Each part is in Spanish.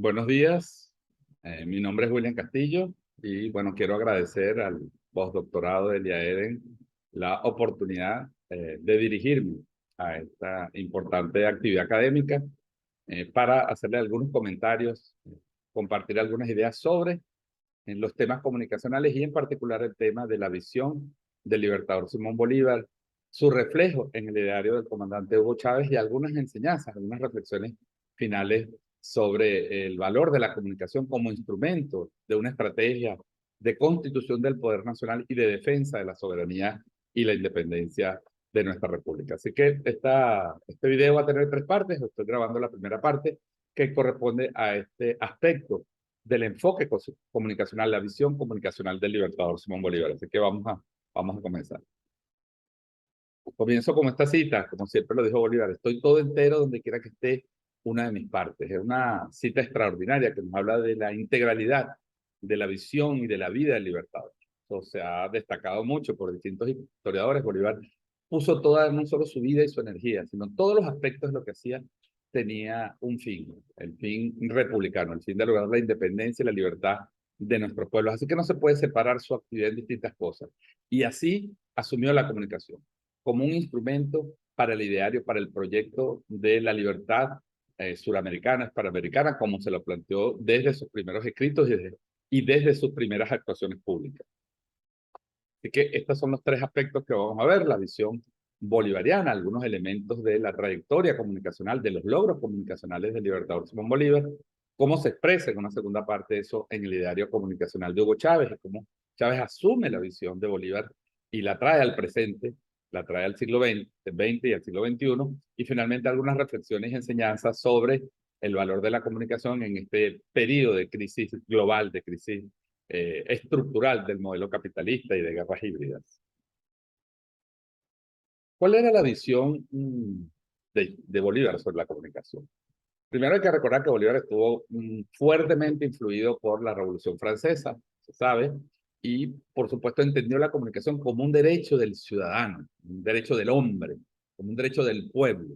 Buenos días, mi nombre es William Castillo y bueno, quiero agradecer al postdoctorado de Elia Eden la oportunidad de dirigirme a esta importante actividad académica para hacerle algunos comentarios, compartir algunas ideas sobre los temas comunicacionales y en particular el tema de la visión del libertador Simón Bolívar, su reflejo en el ideario del comandante Hugo Chávez y algunas enseñanzas, algunas reflexiones finales sobre el valor de la comunicación como instrumento de una estrategia de constitución del poder nacional y de defensa de la soberanía y la independencia de nuestra república. Así que este video va a tener tres partes. Estoy grabando la primera parte que corresponde a este aspecto del enfoque comunicacional, la visión comunicacional del libertador Simón Bolívar. Así que vamos a comenzar. Comienzo con esta cita, como siempre lo dijo Bolívar: estoy todo entero donde quiera que esté una de mis partes. Es una cita extraordinaria que nos habla de la integralidad de la visión y de la vida del libertador. Eso se ha destacado mucho por distintos historiadores. Bolívar puso toda, no solo su vida y su energía, sino todos los aspectos de lo que hacía tenía un fin, el fin republicano, el fin de lograr la independencia y la libertad de nuestros pueblos. Así que no se puede separar su actividad en distintas cosas. Y así asumió la comunicación como un instrumento para el ideario, para el proyecto de la libertad suramericana, hispanoamericana, como se lo planteó desde sus primeros escritos y desde sus primeras actuaciones públicas. Así que estos son los tres aspectos que vamos a ver: la visión bolivariana, algunos elementos de la trayectoria comunicacional, de los logros comunicacionales del libertador Simón Bolívar, cómo se expresa en una segunda parte eso en el ideario comunicacional de Hugo Chávez, y cómo Chávez asume la visión de Bolívar y la trae al presente, la trae al siglo XX y al siglo XXI, y finalmente algunas reflexiones y enseñanzas sobre el valor de la comunicación en este periodo de crisis global, de crisis estructural del modelo capitalista y de guerras híbridas. ¿Cuál era la visión de Bolívar sobre la comunicación? Primero hay que recordar que Bolívar estuvo fuertemente influido por la Revolución Francesa, se sabe, y por supuesto entendió la comunicación como un derecho del ciudadano, un derecho del hombre, como un derecho del pueblo.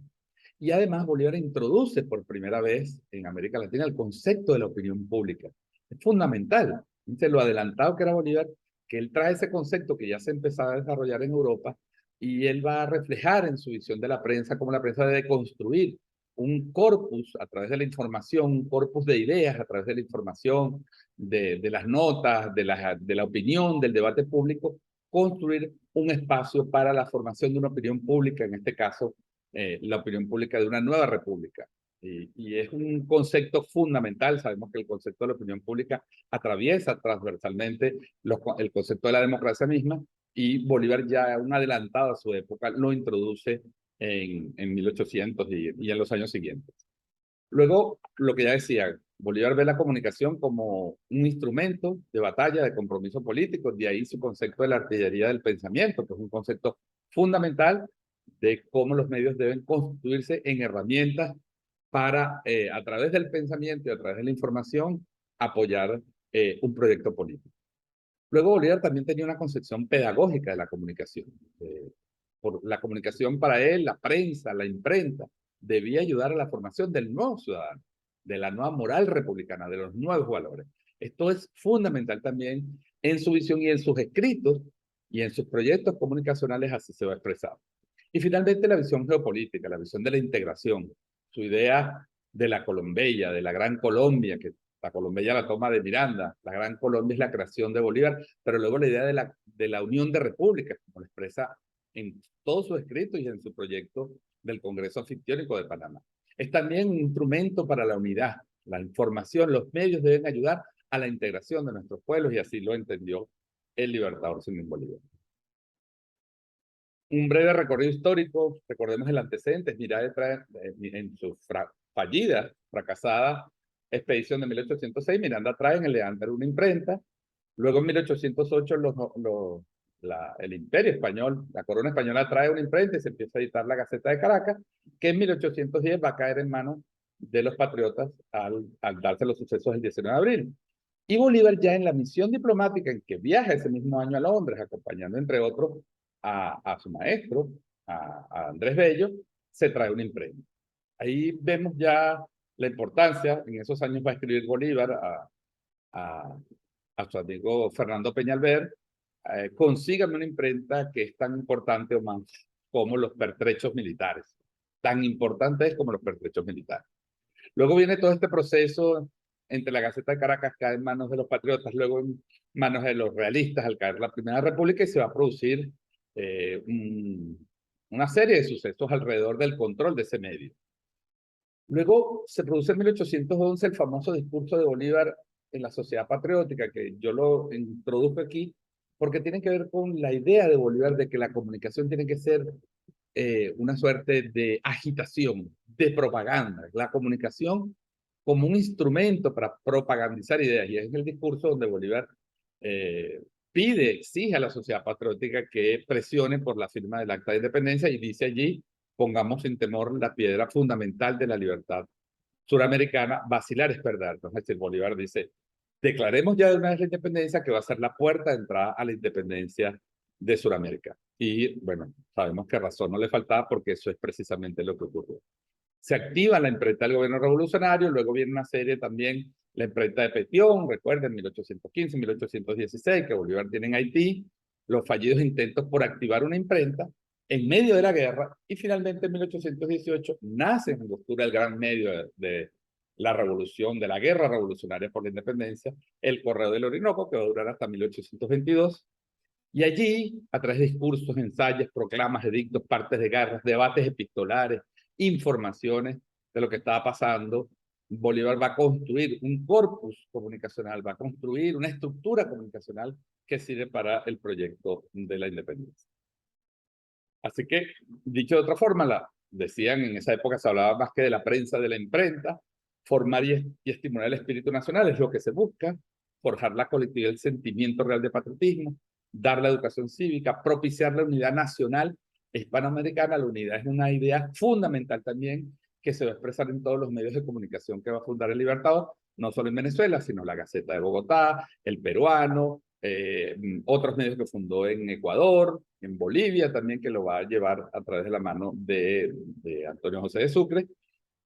Y además Bolívar introduce por primera vez en América Latina el concepto de la opinión pública. Es fundamental. Dice lo adelantado que era Bolívar, que él trae ese concepto que ya se empezaba a desarrollar en Europa, y él va a reflejar en su visión de la prensa cómo la prensa debe construir un corpus a través de la información, un corpus de ideas a través de la información, de las notas, de la opinión, del debate público, construir un espacio para la formación de una opinión pública, en este caso la opinión pública de una nueva república. Y es un concepto fundamental. Sabemos que el concepto de la opinión pública atraviesa transversalmente el concepto de la democracia misma, y Bolívar, ya un adelantado a su época, lo introduce en 1800 y en los años siguientes. Luego, lo que ya decía, Bolívar ve la comunicación como un instrumento de batalla, de compromiso político, de ahí su concepto de la artillería del pensamiento, que es un concepto fundamental de cómo los medios deben constituirse en herramientas para, a través del pensamiento y a través de la información, apoyar un proyecto político. Luego Bolívar también tenía una concepción pedagógica de la comunicación. Por la comunicación para él, la prensa, la imprenta, debía ayudar a la formación del nuevo ciudadano, de la nueva moral republicana, de los nuevos valores. Esto es fundamental también en su visión y en sus escritos y en sus proyectos comunicacionales, así se va expresado. Y finalmente la visión geopolítica, la visión de la integración, su idea de la Colombella, de la Gran Colombia, que la Colombia la toma de Miranda, la Gran Colombia es la creación de Bolívar, pero luego la idea de la unión de repúblicas, como lo expresa en todos sus escritos y en su proyecto del Congreso Anfictiónico de Panamá. Es también un instrumento para la unidad, la información, los medios deben ayudar a la integración de nuestros pueblos, y así lo entendió el libertador Simón Bolívar. Un breve recorrido histórico, recordemos el antecedente. Miranda trae en su fallida, fracasada expedición de 1806, Miranda trae en el Leandro una imprenta. Luego en 1808 el Imperio Español, la corona española, trae una imprenta y se empieza a editar la Gaceta de Caracas, que en 1810 va a caer en manos de los patriotas al darse los sucesos del 19 de abril. Y Bolívar, ya en la misión diplomática en que viaja ese mismo año a Londres, acompañando entre otros a su maestro, a Andrés Bello, se trae una imprenta. Ahí vemos ya la importancia, en esos años va a escribir Bolívar a, a su amigo Fernando Peñalver, consígame una imprenta que es tan importante o más como los pertrechos militares. Tan importante es como los pertrechos militares. Luego viene todo este proceso entre la Gaceta de Caracas, cae en manos de los patriotas, luego en manos de los realistas al caer la Primera República, y se va a producir una serie de sucesos alrededor del control de ese medio. Luego se produce en 1811 el famoso discurso de Bolívar en la Sociedad Patriótica, que yo lo introduzco aquí, porque tiene que ver con la idea de Bolívar de que la comunicación tiene que ser una suerte de agitación, de propaganda, la comunicación como un instrumento para propagandizar ideas. Y es en el discurso donde Bolívar pide, exige a la Sociedad Patriótica que presione por la firma del Acta de Independencia y dice allí, pongamos sin temor la piedra fundamental de la libertad suramericana, vacilar es perder. Entonces, es decir, Bolívar dice, declaremos ya de una vez la independencia, que va a ser la puerta de entrada a la independencia de Sudamérica. Y bueno, sabemos que razón no le faltaba porque eso es precisamente lo que ocurrió. Se activa la imprenta del gobierno revolucionario, luego viene una serie también, la imprenta de Petión, recuerden, 1815, 1816, que Bolívar tiene en Haití, los fallidos intentos por activar una imprenta en medio de la guerra, y finalmente en 1818 nace en Angostura el gran medio de la revolución, de la guerra revolucionaria por la independencia, el Correo del Orinoco, que va a durar hasta 1822, y allí, a través de discursos, ensayos, proclamas, edictos, partes de guerras, debates epistolares, informaciones de lo que estaba pasando, Bolívar va a construir un corpus comunicacional, va a construir una estructura comunicacional que sirve para el proyecto de la independencia. Así que, dicho de otra forma, decían en esa época se hablaba más que de la prensa, de la imprenta, formar y estimular el espíritu nacional es lo que se busca, forjar la colectividad, el sentimiento real de patriotismo, dar la educación cívica, propiciar la unidad nacional hispanoamericana. La unidad es una idea fundamental también que se va a expresar en todos los medios de comunicación que va a fundar el Libertador, no solo en Venezuela, sino la Gaceta de Bogotá, el Peruano, otros medios que fundó en Ecuador, en Bolivia también, que lo va a llevar a través de la mano de Antonio José de Sucre,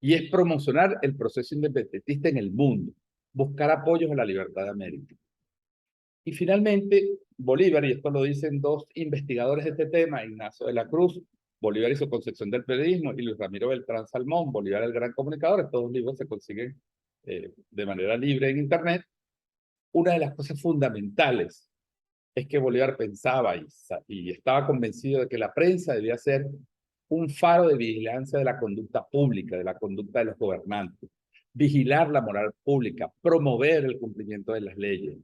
y es promocionar el proceso independentista en el mundo, buscar apoyos a la libertad de América. Y finalmente, Bolívar, y esto lo dicen dos investigadores de este tema, Ignacio de la Cruz, Bolívar y su concepción del periodismo, y Luis Ramiro Beltrán Salmón, Bolívar el gran comunicador. Estos dos libros se consiguen de manera libre en Internet. Una de las cosas fundamentales es que Bolívar pensaba y estaba convencido de que la prensa debía ser un faro de vigilancia de la conducta pública, de la conducta de los gobernantes, vigilar la moral pública, promover el cumplimiento de las leyes.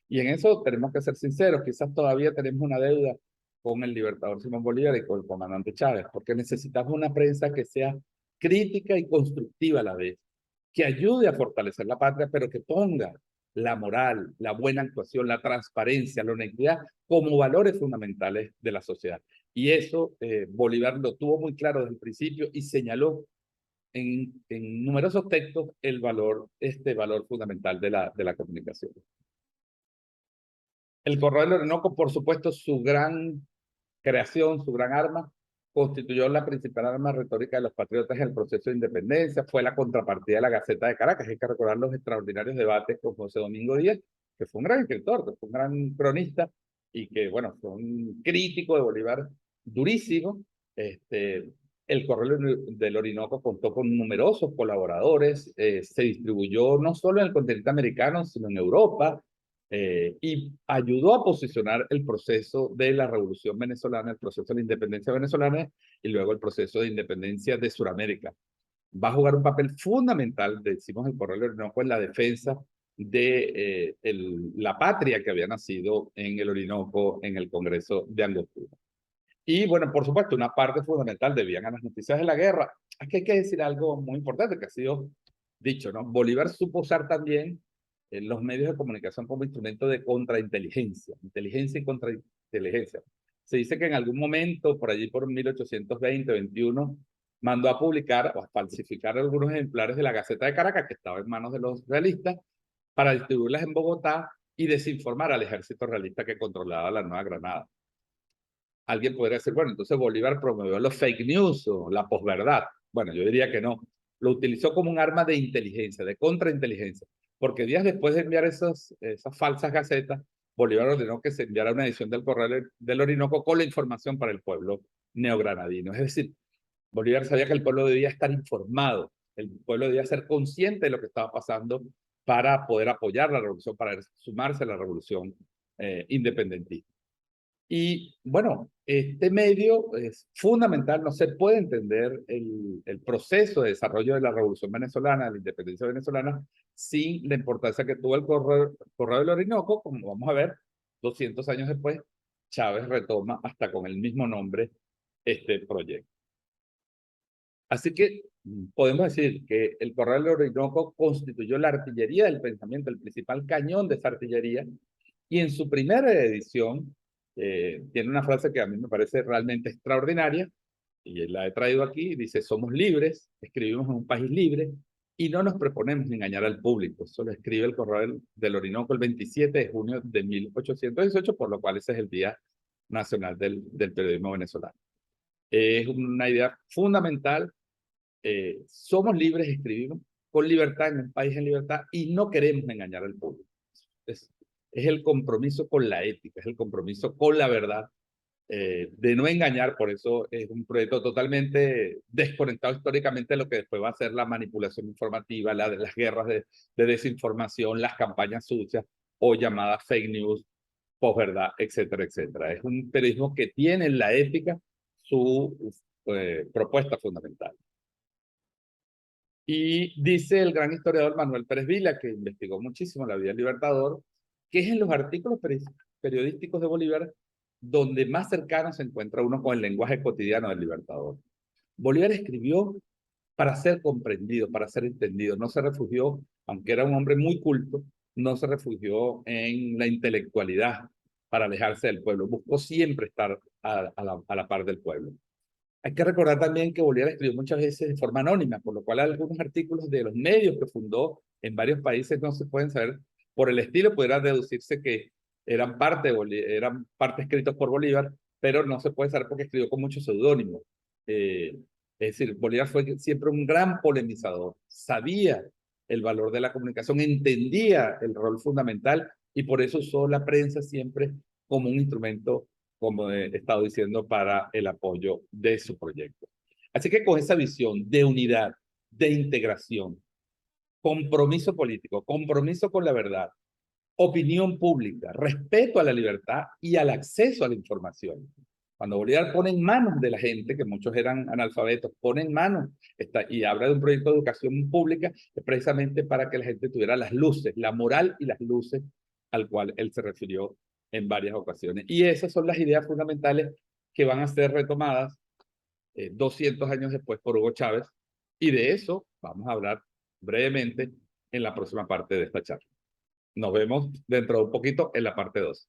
Y en eso tenemos que ser sinceros, quizás todavía tenemos una deuda con el libertador Simón Bolívar y con el comandante Chávez, porque necesitamos una prensa que sea crítica y constructiva a la vez, que ayude a fortalecer la patria, pero que ponga la moral, la buena actuación, la transparencia, la honestidad como valores fundamentales de la sociedad. Y eso Bolívar lo tuvo muy claro desde el principio y señaló en numerosos textos el valor, este valor fundamental de la comunicación. El Correo del Orinoco, por supuesto, su gran creación, su gran arma, constituyó la principal arma retórica de los patriotas en el proceso de independencia, fue la contrapartida de la Gaceta de Caracas. Hay que recordar los extraordinarios debates con José Domingo Díaz, que fue un gran escritor, que fue un gran cronista y que, bueno, fue un crítico de Bolívar durísimo. El Correo del Orinoco contó con numerosos colaboradores, se distribuyó no solo en el continente americano, sino en Europa, y ayudó a posicionar el proceso de la revolución venezolana, el proceso de la independencia venezolana y luego el proceso de independencia de Sudamérica. Va a jugar un papel fundamental, decimos el Correo del Orinoco, en la defensa de la patria que había nacido en el Orinoco en el Congreso de Angostura. Y bueno, por supuesto, una parte fundamental debían a las noticias de la guerra. Aquí hay que decir algo muy importante que ha sido dicho, ¿no? Bolívar supo usar también los medios de comunicación como instrumento de contrainteligencia, inteligencia y contrainteligencia. Se dice que en algún momento, por allí por 1820-21, mandó a publicar o a falsificar algunos ejemplares de la Gaceta de Caracas, que estaba en manos de los realistas, para distribuirlas en Bogotá y desinformar al ejército realista que controlaba la Nueva Granada. Alguien podría decir, bueno, entonces Bolívar promovió los fake news o la posverdad. Bueno, yo diría que no. lo utilizó como un arma de inteligencia, de contrainteligencia, porque días después de enviar esas falsas gacetas, Bolívar ordenó que se enviara una edición del Correo del Orinoco con la información para el pueblo neogranadino. Es decir, Bolívar sabía que el pueblo debía estar informado, el pueblo debía ser consciente de lo que estaba pasando para poder apoyar la revolución, para sumarse a la revolución independentista. Y bueno, este medio es fundamental, no se puede entender el proceso de desarrollo de la revolución venezolana, de la independencia venezolana, sin la importancia que tuvo el Correo del Orinoco, como vamos a ver, 200 años después, Chávez retoma hasta con el mismo nombre este proyecto. Así que podemos decir que el Correo del Orinoco constituyó la artillería del pensamiento, el principal cañón de esa artillería, y en su primera edición tiene una frase que a mí me parece realmente extraordinaria, y la he traído aquí, dice: somos libres, escribimos en un país libre, y no nos proponemos engañar al público. Eso lo escribe el Correo del Orinoco el 27 de junio de 1818, por lo cual ese es el Día Nacional del Periodismo Venezolano. Es una idea fundamental. Somos libres, escribimos con libertad en un país en libertad y no queremos engañar al público. Es el compromiso con la ética, es el compromiso con la verdad, de no engañar. Por eso es un proyecto totalmente desconectado históricamente de lo que después va a ser la manipulación informativa, las guerras de desinformación, las campañas sucias o llamadas fake news, posverdad, etcétera, etcétera. Es un periodismo que tiene en la ética su propuesta fundamental. Y dice el gran historiador Manuel Pérez Vila, que investigó muchísimo la vida del Libertador, que es en los artículos periodísticos de Bolívar donde más cercano se encuentra uno con el lenguaje cotidiano del Libertador. Bolívar escribió para ser comprendido, para ser entendido. No se refugió, aunque era un hombre muy culto, no se refugió en la intelectualidad para alejarse del pueblo. Buscó siempre estar a la par del pueblo. Hay que recordar también que Bolívar escribió muchas veces de forma anónima, por lo cual algunos artículos de los medios que fundó en varios países no se pueden saber. Por el estilo pudiera deducirse que eran parte escritos por Bolívar, pero no se puede saber porque escribió con muchos seudónimos. Es decir, Bolívar fue siempre un gran polemizador, sabía el valor de la comunicación, entendía el rol fundamental y por eso usó la prensa siempre como un instrumento, como he estado diciendo, para el apoyo de su proyecto. Así que con esa visión de unidad, de integración, compromiso político, compromiso con la verdad, opinión pública, respeto a la libertad y al acceso a la información. Cuando Bolívar pone en manos de la gente, que muchos eran analfabetos, pone en manos y habla de un proyecto de educación pública, es precisamente para que la gente tuviera las luces, la moral y las luces al cual él se refirió en varias ocasiones. Y esas son las ideas fundamentales que van a ser retomadas 200 años después por Hugo Chávez, y de eso vamos a hablar brevemente en la próxima parte de esta charla. Nos vemos dentro de un poquito en la parte 2.